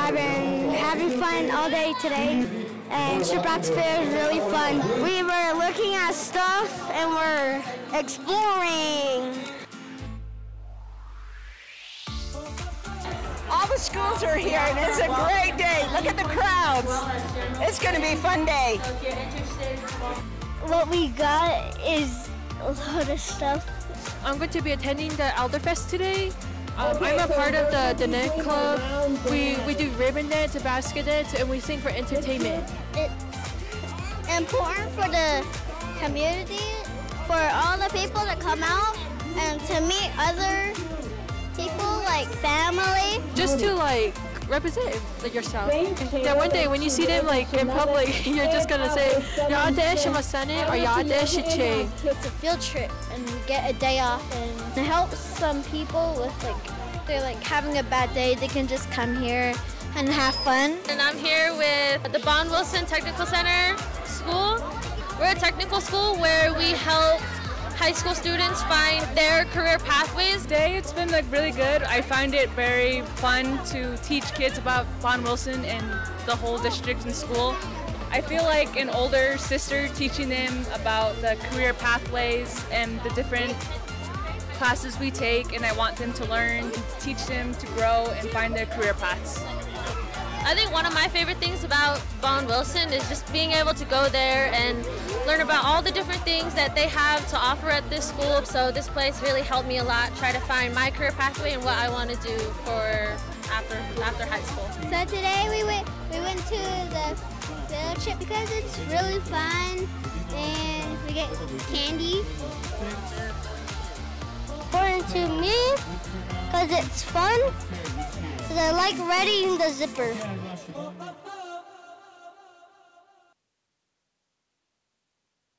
I've been having fun all day today, and Shiprock's Fair is really fun. We were looking at stuff and we're exploring. All the schools are here and it's a great day. Look at the crowds. It's going to be a fun day. What we got is a lot of stuff. I'm going to be attending the Elderfest today. I'm a part of the knit club. We do ribbon knits, basket knits, and we sing for entertainment. It's important for the community, for all the people to come out and to meet other people, like family. Just to represent yourself. That one day when you see them in public, you're just gonna say, "Yaade shamasane" or "Yaade shiche." It's a field trip, and we get a day off, and it helps some people with they're having a bad day. They can just come here and have fun. And I'm here with the Bond Wilson Technical Center School. We're a technical school where we help high school students find their career pathways. Today it's been really good. I find it very fun to teach kids about Bond Wilson and the whole district and school. I feel like an older sister teaching them about the career pathways and the different classes we take, and I want them to learn, teach them to grow and find their career paths. I think one of my favorite things about Bond Wilson is just being able to go there and learn about all the different things that they have to offer at this school. So this place really helped me a lot, try to find my career pathway and what I want to do for after high school. So today we went to the field trip because it's really fun and we get candy. Important to me because it's fun, because I like riding the zipper.